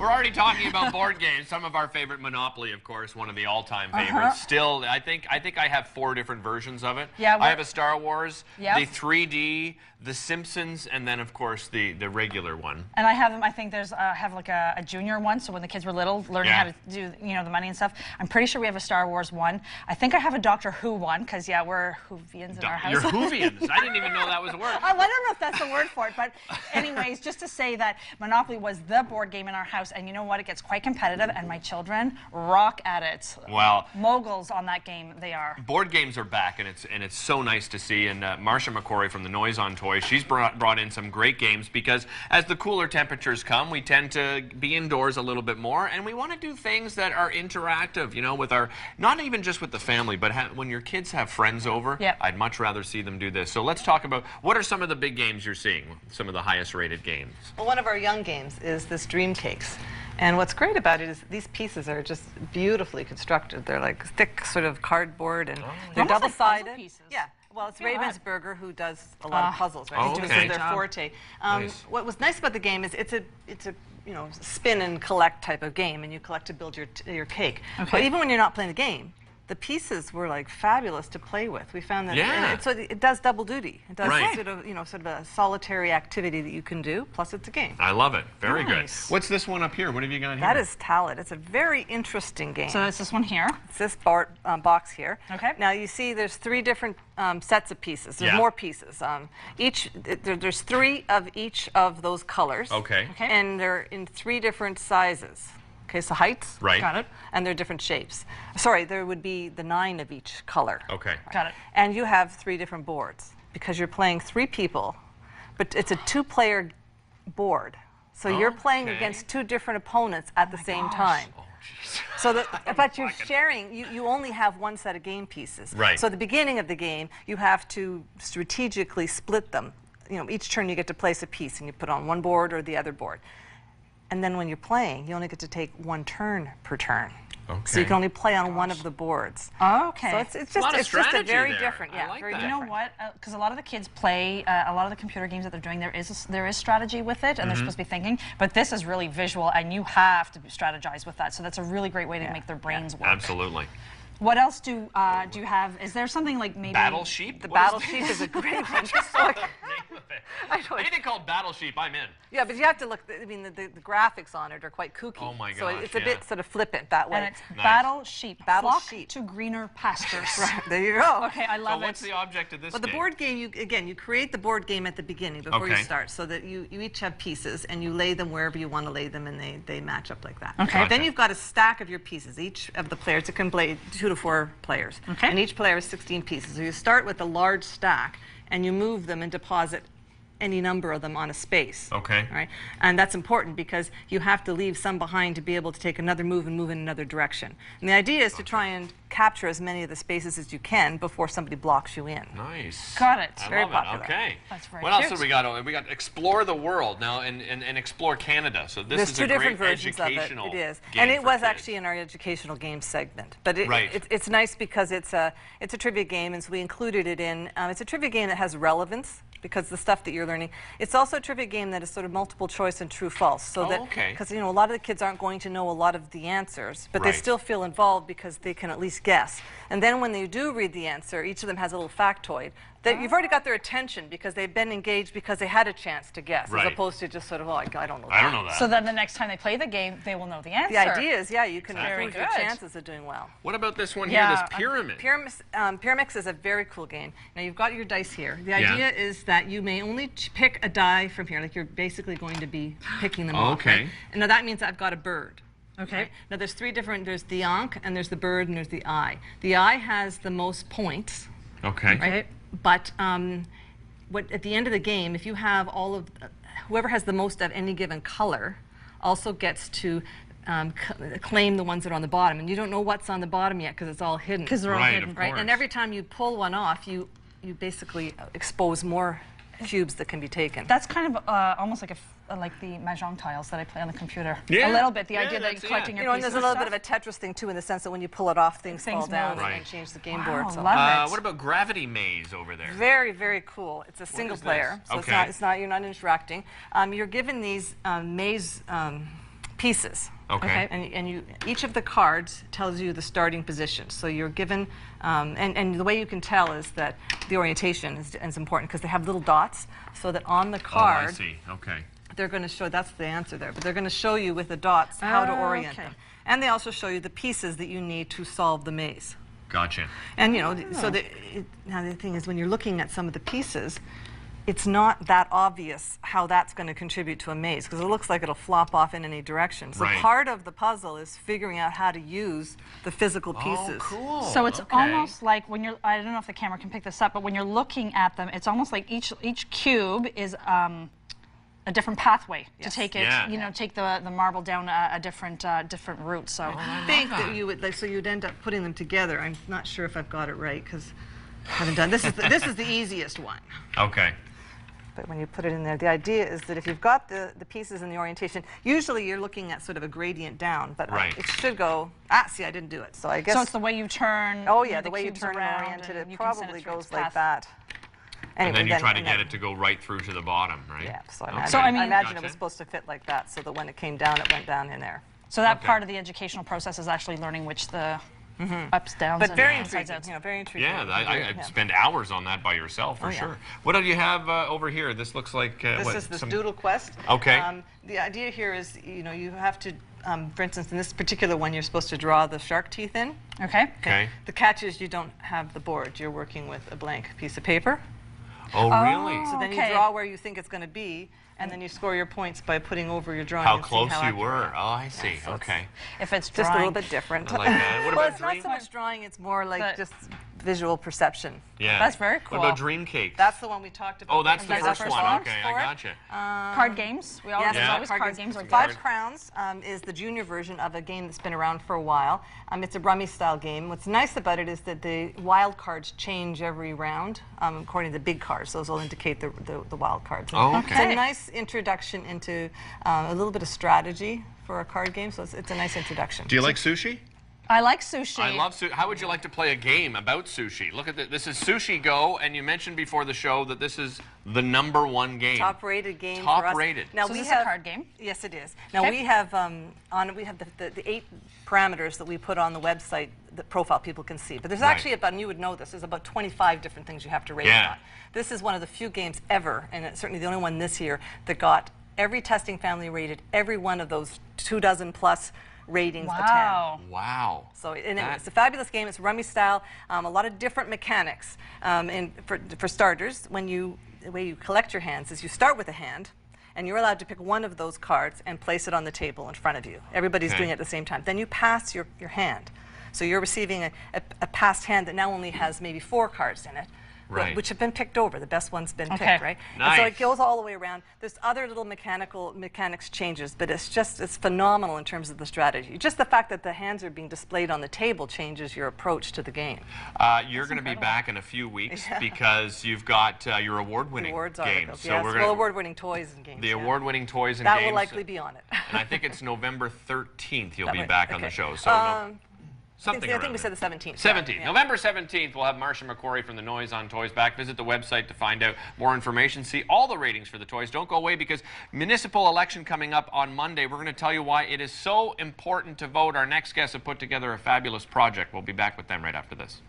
We're already talking about board games. Some of our favorite, Monopoly, of course, one of the all-time favorites. Still, I think I have 4 different versions of it. Yeah, I have a Star Wars, Yep. the 3D, the Simpsons, and then of course the regular one. And I have them. I think there's have like a junior one. So when the kids were little, learning how to do the money and stuff. I'm pretty sure we have a Star Wars one. I think I have a Doctor Who one because we're Whovians in our house. You're Whovians. I didn't even know that was a word. I don't know if that's the word for it, but anyways, just to say that Monopoly was the board game in our house, and you know what? It gets quite competitive, and my children rock at it. Well, moguls on that game, they are. Board games are back, and it's so nice to see. And Marsha McCory from the Noise on Toys, she's brought in some great games because as the cooler temperatures come, we tend to be indoors a little bit more, and we want to do things that are interactive. You know, with our not even just with the family, but when your kids have friends over. Yep. I'd much rather see them do this. So let's talk about what are some of the big games you're seeing. Some of the highest rated games. Well, one of our young games is this Dream Cakes. And what's great about it is these pieces are just beautifully constructed. They're like thick sort of cardboard, and they're double-sided. Like puzzle pieces. Yeah. Well, it's Ravensburger who does a lot of puzzles, right? Oh, okay. This is their forte. Nice. What was nice about the game is it's a spin and collect type of game, and you collect to build your cake. Okay. But even when you're not playing the game, the pieces were like fabulous to play with. We found that it does double duty. It does sort of a solitary activity that you can do. Plus, it's a game. I love it. Very Nice. good. What's this one up here? What have you got here? That is Talent. It's a very interesting game. So it's this one here. It's this box here. Okay. Now you see there's 3 different sets of pieces. There's more pieces. There's 3 of each of those colors. Okay. And they're in 3 different sizes. Okay, so heights. Right. Got it. And they're different shapes. Sorry, there would be the 9 of each color. Okay. Got it. And you have 3 different boards because you're playing 3 people, but it's a 2-player board. So you're playing against 2 different opponents at the same time. Oh, jeez. So but you're sharing, you only have 1 set of game pieces. Right. So at the beginning of the game, you have to strategically split them. You know, each turn you get to place a piece, and you put on one board or the other board. And then when you're playing, you only get to take 1 turn per turn. Okay. So you can only play on one of the boards. Okay. So it's just a very different, I like very that. different. You know what? Because a lot of the kids play a lot of the computer games that they're doing. There is strategy with it, and they're supposed to be thinking. But this is really visual, and you have to strategize with that. So that's a really great way to make their brains work. Absolutely. What else do you have? Is there something like maybe Battle Sheep? The What Battle is Sheep is a great one. Anything called Battle Sheep, I'm in. Yeah, but you have to look. I mean, the graphics on it are quite kooky. Oh my So gosh, it's a bit sort of flippant that way. And it's Nice. Battle Sheep. Battle Flock Sheep. to greener pastures. Right, there you go. Okay, I love So what's it. the object of this Well, the game? board game, you create the board game at the beginning before you Okay. start, so that you each have pieces and you lay them wherever you want to lay them, and they match up like that. Okay. Gotcha. Then you've got a stack of your pieces. Each of the players, it can play 2 to 4 players. Okay. And each player has 16 pieces. So you start with a large stack, and you move them and deposit any number of them on a space. Okay. Right? And that's important because you have to leave some behind to be able to take another move and move in another direction. And the idea is to try and capture as many of the spaces as you can before somebody blocks you in. Nice. Got it. I Very love popular. it. Okay. That's very What else cute. have we got? We got Explore the World now and Explore Canada. So this There's is 2 a great different versions of it. educational It is, game and it for was kids. actually in our educational games segment. But Right. it's nice because it's a trivia game, and so we included it in. It's a trivia game that has relevance because the stuff that you're learning. It's also a trivia game that is sort of multiple choice and true false. So because a lot of the kids aren't going to know a lot of the answers, but they Right. still feel involved because they can at least guess. And then when they do read the answer, each of them has a little factoid that you've already got their attention because they've been engaged because they had a chance to guess, Right. as opposed to just sort of, oh, I don't know that. I don't know that. So then the next time they play the game, they will know the answer. The idea is, you can Very improve your good. chances of doing well. What about this one Yeah, here? This pyramid. Pyramix is a very cool game. Now you've got your dice here. The idea is that you may only pick a die from here, like you're basically going to be picking them off. Okay. Right? And now that means I've got a bird. Okay. Right? Now there's 3 different. There's the ankh, and there's the bird, and there's the eye. The eye has the most points. Okay. Right. But at the end of the game, if you have whoever has the most of any given color, also gets to claim the ones that are on the bottom, and you don't know what's on the bottom yet because it's all hidden. Because they're all Right, hidden. of Right. course. And every time you pull one off, you basically expose more cubes that can be taken. That's kind of almost like the mahjong tiles that I play on the computer. Yeah. A little bit. The Yeah, idea that that's- you're collecting You your know, and pieces there's a little and bit of stuff. a Tetris thing too, in the sense that when you pull it off, things fall Things down move. and Right. change the game Wow, board. So. love it. What about Gravity Maze over there? Very, very cool. It's a single is player, this? so Okay. you're not interacting. You're given these maze pieces. Okay. And each of the cards tells you the starting position. So you're given, and the way you can tell is that the orientation is important because they have little dots, so that on the card, oh, I see. Okay. they're going to show, that's the answer there, but they're going to show you with the dots how to orient them. And they also show you the pieces that you need to solve the maze. Gotcha. And so now the thing is, when you're looking at some of the pieces, it's not that obvious how that's going to contribute to a maze because it looks like it'll flop off in any direction. So part of the puzzle is figuring out how to use the physical pieces. Oh, cool. So it's almost like when you're, I don't know if the camera can pick this up, but when you're looking at them, it's almost like each cube is a different pathway to take it, take the marble down a different route. So I think that you would, so you'd end up putting them together. I'm not sure if I've got it right because I haven't done this. This is the easiest one. Okay. But when you put it in there, the idea is that if you've got the pieces and the orientation, usually you're looking at sort of a gradient down, but it should go, see, I didn't do it. So I guess. So it's the way you turn. Oh yeah, the way you turn and orient it, it probably goes like that. Anyway, and then you try to get it to go right through to the bottom, right? Yeah, so I imagine it was supposed to fit like that, so that when it came down, it went down in there. So that part of the educational process is actually learning which the ups, downs, but and very insides, intriguing, outs. very intriguing. Yeah, I'd spend hours on that by yourself for sure. What do you have over here? This looks like this is the Doodle Quest. Okay. The idea here is, you have to, for instance, in this particular one, you're supposed to draw the shark teeth in. Okay. The catch is you don't have the board. You're working with a blank piece of paper. Oh, really? So then you draw where you think it's going to be, and then you score your points by putting over your drawing. How close you were. Oh, I see. So okay. If it's just a little bit different. I like that. What well, about it's not so much drawing, it's more like just visual perception. Yeah. That's very cool. What about dream cakes? That's the one we talked about. Oh, that's the first one. Okay, I gotcha. Card games. We always, card games. Five Crowns is the junior version of a game that's been around for a while. It's a rummy style game. What's nice about it is that the wild cards change every round according to the big cards. Those will indicate the wild cards. Oh, okay. It's a nice introduction into a little bit of strategy for a card game, so it's a nice introduction. Do you like sushi? I like sushi. I love sushi. How would you like to play a game about sushi? Look at this. This is Sushi Go, and you mentioned before the show that this is the #1 game. Top-rated game Top for us. rated. Now so we this have is a card game. Yes, it is. Now we have we have the 8 parameters that we put on the website, the profile people can see. But there's actually about, and you would know this, there's about 25 different things you have to rate it on. This is one of the few games ever, and it's certainly the only one this year that got every testing family rated every one of those 24+ ratings a 10. Wow. So it's a fabulous game. It's rummy style. A lot of different mechanics. For starters, the way you collect your hands is you start with a hand, and you're allowed to pick one of those cards and place it on the table in front of you. Everybody's doing it at the same time. Then you pass your hand. So you're receiving a passed hand that now only has maybe 4 cards in it. Which have been picked over. The best one's been picked, right? Nice. And so it goes all the way around. There's other little mechanics changes, but it's phenomenal in terms of the strategy. Just the fact that the hands are being displayed on the table changes your approach to the game. You're going to be back in a few weeks because you've got your award-winning games. So award-winning toys and games. The award-winning toys and games. That will likely be on it. And I think it's November 13th you'll be back on the show. So. I think we said the 17th. 17th. Yeah. November 17th, we'll have Marsha McQuarrie from the Noise on Toys back. Visit the website to find out more information. See all the ratings for the toys. Don't go away because municipal election coming up on Monday. We're going to tell you why it is so important to vote. Our next guests have put together a fabulous project. We'll be back with them right after this.